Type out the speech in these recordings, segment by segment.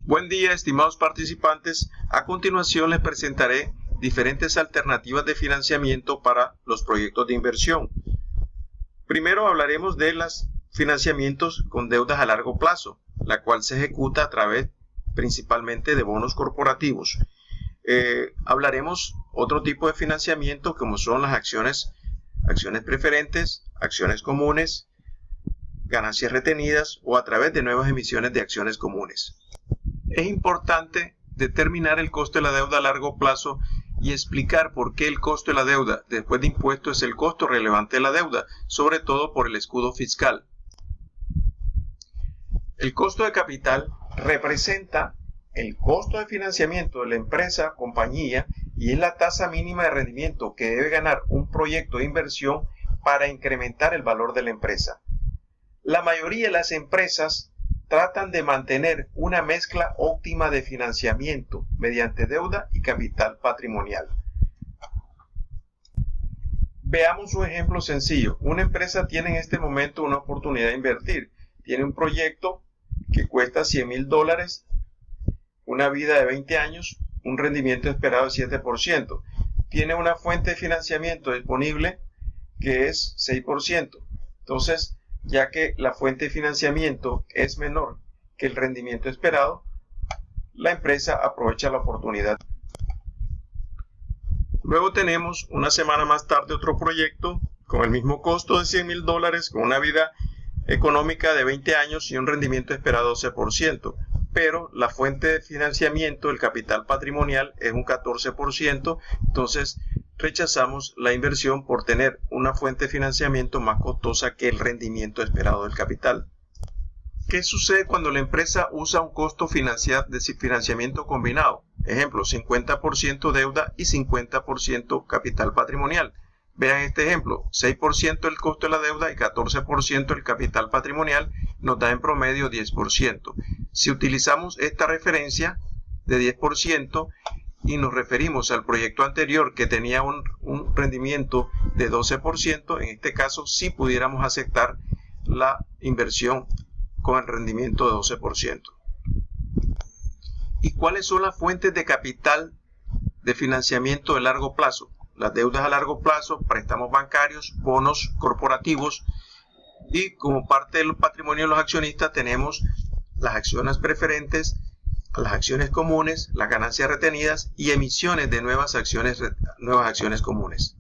Buen día, estimados participantes. A continuación les presentaré diferentes alternativas de financiamiento para los proyectos de inversión. Primero hablaremos de los financiamientos con deudas a largo plazo, la cual se ejecuta a través principalmente de bonos corporativos. Hablaremos otro tipo de financiamiento como son las acciones preferentes, acciones comunes, ganancias retenidas o a través de nuevas emisiones de acciones comunes. Es importante determinar el costo de la deuda a largo plazo y explicar por qué el costo de la deuda después de impuestos es el costo relevante de la deuda, sobre todo por el escudo fiscal. El costo de capital representa el costo de financiamiento de la empresa, compañía, y es la tasa mínima de rendimiento que debe ganar un proyecto de inversión para incrementar el valor de la empresa. La mayoría de las empresas tratan de mantener una mezcla óptima de financiamiento mediante deuda y capital patrimonial. Veamos un ejemplo sencillo. Una empresa tiene en este momento una oportunidad de invertir. Tiene un proyecto que cuesta $100,000, una vida de 20 años, un rendimiento esperado de 7%. Tiene una fuente de financiamiento disponible que es 6%. Entonces, ya que la fuente de financiamiento es menor que el rendimiento esperado, la empresa aprovecha la oportunidad. Luego tenemos una semana más tarde otro proyecto con el mismo costo de $100,000, con una vida económica de 20 años y un rendimiento esperado de 12%, pero la fuente de financiamiento, el capital patrimonial, es un 14%, entonces rechazamos la inversión por tener una fuente de financiamiento más costosa que el rendimiento esperado del capital. ¿Qué sucede cuando la empresa usa un costo de financiamiento combinado? Ejemplo, 50% deuda y 50% capital patrimonial. Vean este ejemplo, 6% el costo de la deuda y 14% el capital patrimonial nos da en promedio 10%. Si utilizamos esta referencia de 10%, y nos referimos al proyecto anterior que tenía un rendimiento de 12%, en este caso sí pudiéramos aceptar la inversión con el rendimiento de 12%. ¿Y cuáles son las fuentes de capital de financiamiento de largo plazo? Las deudas a largo plazo, préstamos bancarios, bonos corporativos, y como parte del patrimonio de los accionistas tenemos las acciones preferentes, las acciones comunes, las ganancias retenidas y emisiones de nuevas acciones comunes.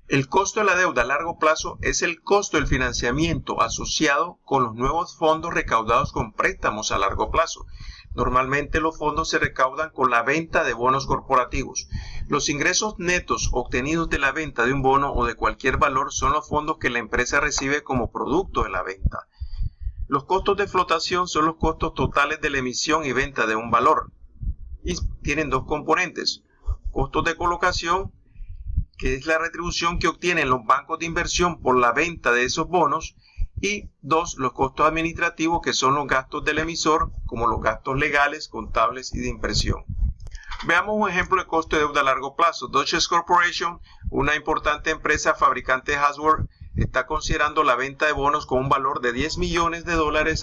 El costo de la deuda a largo plazo es el costo del financiamiento asociado con los nuevos fondos recaudados con préstamos a largo plazo. Normalmente los fondos se recaudan con la venta de bonos corporativos. Los ingresos netos obtenidos de la venta de un bono o de cualquier valor son los fondos que la empresa recibe como producto de la venta. Los costos de flotación son los costos totales de la emisión y venta de un valor. Y tienen dos componentes. Costos de colocación, que es la retribución que obtienen los bancos de inversión por la venta de esos bonos. Y dos, los costos administrativos, que son los gastos del emisor, como los gastos legales, contables y de impresión. Veamos un ejemplo de costo de deuda a largo plazo. Deutsche Corporation, una importante empresa fabricante de hardware, está considerando la venta de bonos con un valor de $10 millones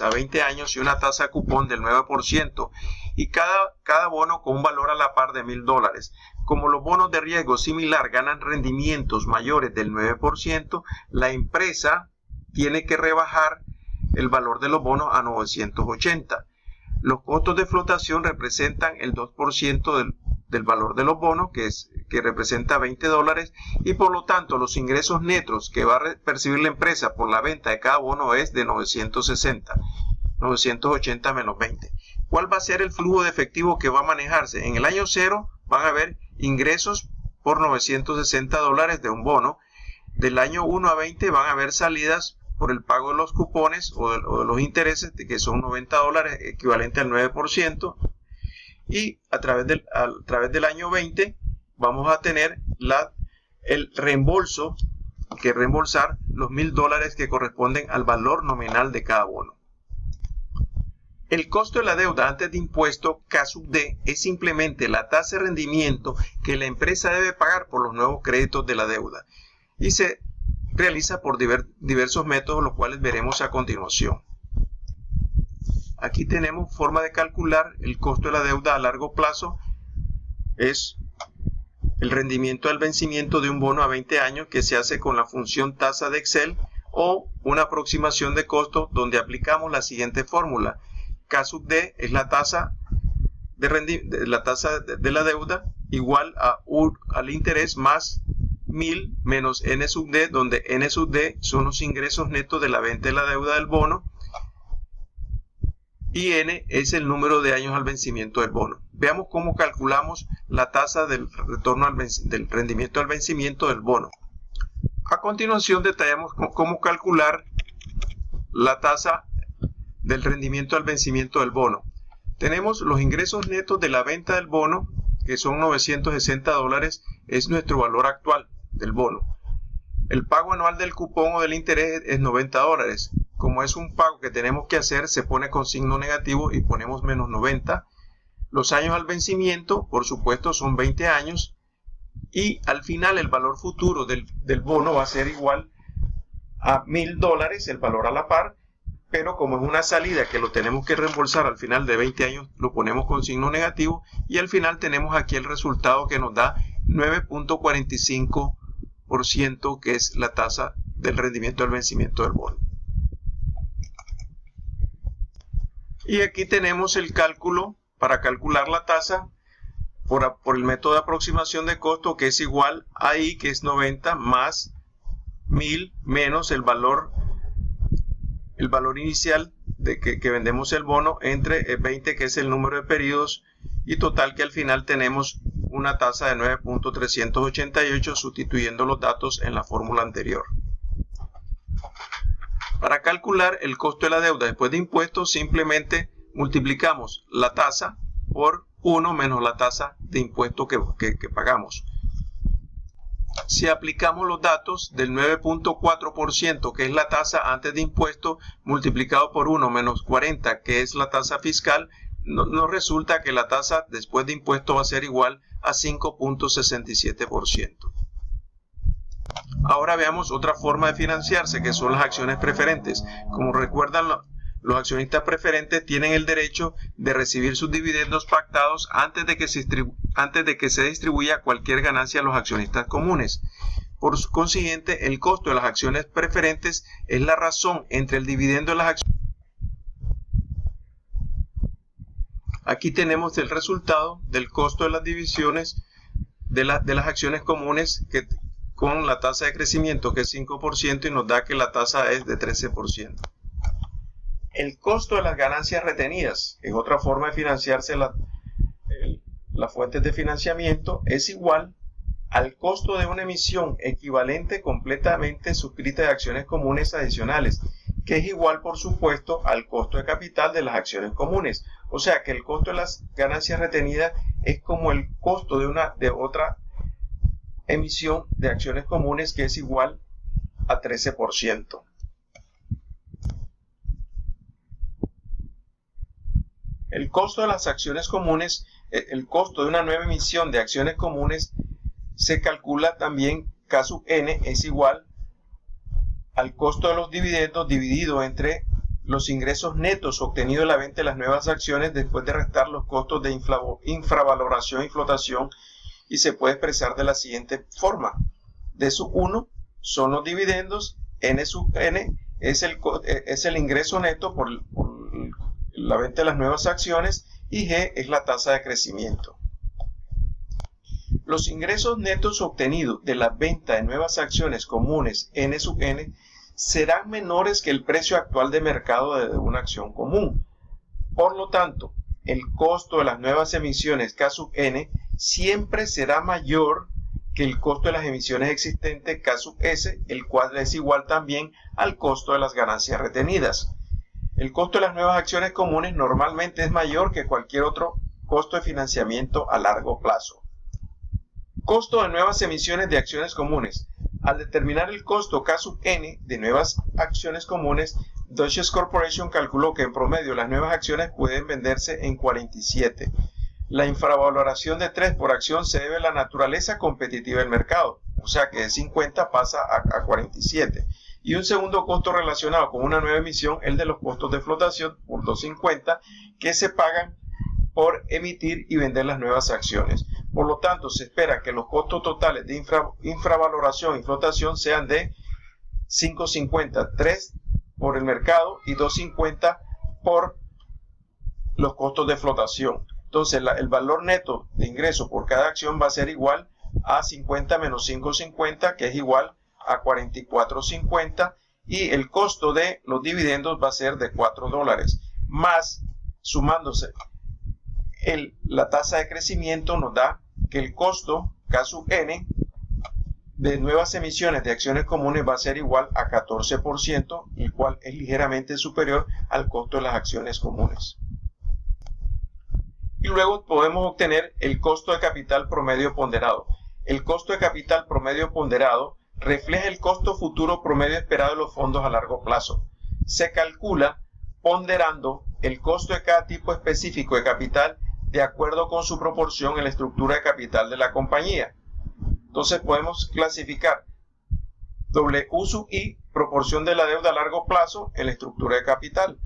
a 20 años y una tasa de cupón del 9%, y cada bono con un valor a la par de $1,000. Como los bonos de riesgo similar ganan rendimientos mayores del 9%, la empresa tiene que rebajar el valor de los bonos a 980. Los costos de flotación representan el 2% del valor de los bonos, que representa $20, y por lo tanto los ingresos netos que va a percibir la empresa por la venta de cada bono es de 960, 980 menos 20. ¿Cuál va a ser el flujo de efectivo que va a manejarse? En el año 0 van a haber ingresos por $960 de un bono. Del año 1 a 20 van a haber salidas por el pago de los cupones o de los intereses, que son $90, equivalente al 9%. Y a través del año 20 vamos a tener el reembolso, que reembolsar los $1,000 que corresponden al valor nominal de cada bono. El costo de la deuda antes de impuesto, K sub D, es simplemente la tasa de rendimiento que la empresa debe pagar por los nuevos créditos de la deuda, y se realiza por diversos métodos, los cuales veremos a continuación. aquí tenemos forma de calcular el costo de la deuda a largo plazo. Es el rendimiento al vencimiento de un bono a 20 años que se hace con la función tasa de Excel, o una aproximación de costo donde aplicamos la siguiente fórmula. K sub D es la tasa de la deuda igual al interés más 1000 menos N sub D, donde N sub D son los ingresos netos de la venta de la deuda del bono y N es el número de años al vencimiento del bono. Veamos cómo calculamos la tasa del retorno del rendimiento al vencimiento del bono. A continuación detallamos cómo calcular la tasa del rendimiento al vencimiento del bono. Tenemos los ingresos netos de la venta del bono, que son $960, es nuestro valor actual del bono. El pago anual del cupón o del interés es $90. Como es un pago que tenemos que hacer, se pone con signo negativo y ponemos menos 90. Los años al vencimiento, por supuesto, son 20 años. Y al final el valor futuro del bono va a ser igual a $1000, el valor a la par. Pero como es una salida que lo tenemos que reembolsar al final de 20 años, lo ponemos con signo negativo. Y al final tenemos aquí el resultado que nos da 9.45%, que es la tasa del rendimiento al vencimiento del bono. Y aquí tenemos el cálculo para calcular la tasa por el método de aproximación de costo, que es igual a I, que es 90, más 1000 menos el valor inicial de que vendemos el bono, entre 20, que es el número de periodos, y total que al final tenemos una tasa de 9.388, sustituyendo los datos en la fórmula anterior. Para calcular el costo de la deuda después de impuestos, simplemente multiplicamos la tasa por 1 menos la tasa de impuesto que pagamos. Si aplicamos los datos del 9.4%, que es la tasa antes de impuesto, multiplicado por 1 menos 40, que es la tasa fiscal, nos resulta que la tasa después de impuesto va a ser igual a 5.67%. Ahora veamos otra forma de financiarse, que son las acciones preferentes. Como recuerdan, los accionistas preferentes tienen el derecho de recibir sus dividendos pactados antes de que se distribuya cualquier ganancia a los accionistas comunes. Por consiguiente, el costo de las acciones preferentes es la razón entre el dividendo de las acciones. Aquí tenemos el resultado del costo de las divisiones de las acciones comunes con la tasa de crecimiento, que es 5%, y nos da que la tasa es de 13%. El costo de las ganancias retenidas es otra forma de financiarse. Las fuentes de financiamiento es igual al costo de una emisión equivalente completamente suscrita de acciones comunes adicionales, que es igual, por supuesto, al costo de capital de las acciones comunes. O sea que el costo de las ganancias retenidas es como el costo de otra emisión de acciones comunes, que es igual a 13%. El costo de las acciones comunes, el costo de una nueva emisión de acciones comunes, se calcula también K sub N es igual al costo de los dividendos dividido entre los ingresos netos obtenidos de la venta de las nuevas acciones después de restar los costos de infravaloración y flotación, y se puede expresar de la siguiente forma. D sub 1 son los dividendos, N sub N es el ingreso neto por la venta de las nuevas acciones, y G es la tasa de crecimiento. Los ingresos netos obtenidos de la venta de nuevas acciones comunes, N sub N, serán menores que el precio actual de mercado de una acción común. Por lo tanto, el costo de las nuevas emisiones K sub N siempre será mayor que el costo de las emisiones existentes K sub S, el cual es igual también al costo de las ganancias retenidas. El costo de las nuevas acciones comunes normalmente es mayor que cualquier otro costo de financiamiento a largo plazo. Costo de nuevas emisiones de acciones comunes. Al determinar el costo K sub N de nuevas acciones comunes, Deutsche Corporation calculó que en promedio las nuevas acciones pueden venderse en 47. La infravaloración de 3 por acción se debe a la naturaleza competitiva del mercado, o sea que de 50 pasa a 47. Y un segundo costo relacionado con una nueva emisión, el de los costos de flotación por 2.50, que se pagan por emitir y vender las nuevas acciones. Por lo tanto, se espera que los costos totales de infravaloración y flotación sean de 5.50, 3 por el mercado y 2.50 por los costos de flotación. Entonces, el valor neto de ingreso por cada acción va a ser igual a 50 menos 5.50, que es igual a 44.50, y el costo de los dividendos va a ser de $4, más sumándose la tasa de crecimiento nos da que el costo K sub n de nuevas emisiones de acciones comunes va a ser igual a 14%, el cual es ligeramente superior al costo de las acciones comunes. Y luego podemos obtener el costo de capital promedio ponderado. El costo de capital promedio ponderado refleja el costo futuro promedio esperado de los fondos a largo plazo. Se calcula ponderando el costo de cada tipo específico de capital de acuerdo con su proporción en la estructura de capital de la compañía. Entonces podemos clasificar W sub I, proporción de la deuda a largo plazo en la estructura de capital.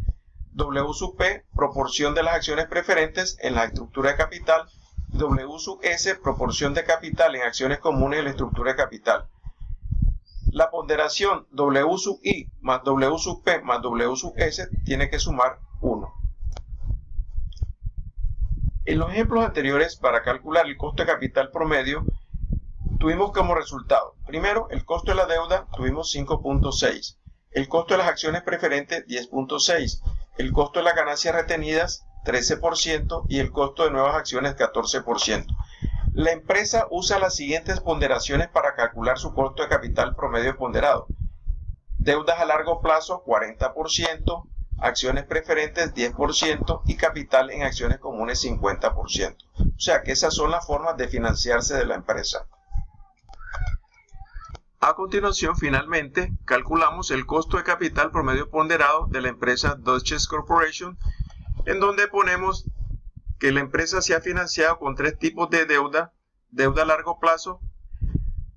W sub P, proporción de las acciones preferentes en la estructura de capital. W sub S, proporción de capital en acciones comunes en la estructura de capital. La ponderación W sub I más W sub P más W sub S tiene que sumar 1. En los ejemplos anteriores, para calcular el costo de capital promedio, tuvimos como resultado, primero, el costo de la deuda, tuvimos 5.6, el costo de las acciones preferentes, 10.6, el costo de las ganancias retenidas, 13%, y el costo de nuevas acciones, 14%. La empresa usa las siguientes ponderaciones para calcular su costo de capital promedio ponderado. Deudas a largo plazo, 40%, acciones preferentes 10% y capital en acciones comunes 50%. O sea que esas son las formas de financiarse de la empresa. A continuación, finalmente, calculamos el costo de capital promedio ponderado de la empresa Deutsche Corporation, en donde ponemos que la empresa se ha financiado con 3 tipos de deuda: deuda a largo plazo,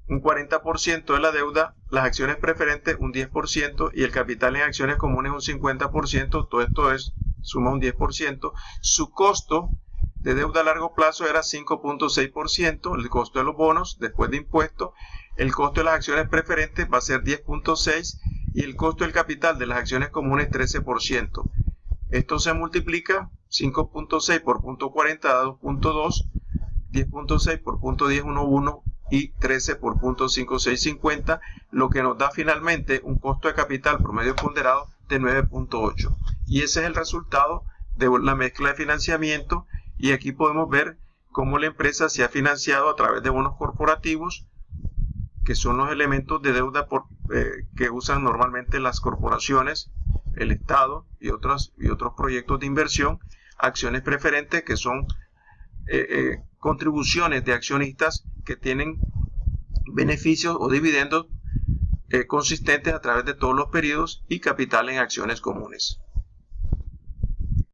un 40% de la deuda, las acciones preferentes un 10% y el capital en acciones comunes un 50%, todo esto suma un 10%. Su costo de deuda a largo plazo era 5.6%, el costo de los bonos después de impuestos, el costo de las acciones preferentes va a ser 10.6% y el costo del capital de las acciones comunes 13%. Esto se multiplica, 5.6 por 0.40 da 2.2, 10.6 por 0.10 1.1 y 13 por 0.5650, lo que nos da finalmente un costo de capital promedio ponderado de 9.8. Y ese es el resultado de la mezcla de financiamiento, y aquí podemos ver cómo la empresa se ha financiado a través de bonos corporativos, que son los elementos de deuda que usan normalmente las corporaciones, el Estado y otros proyectos de inversión, acciones preferentes, que son contribuciones de accionistas que tienen beneficios o dividendos consistentes a través de todos los periodos, y capital en acciones comunes.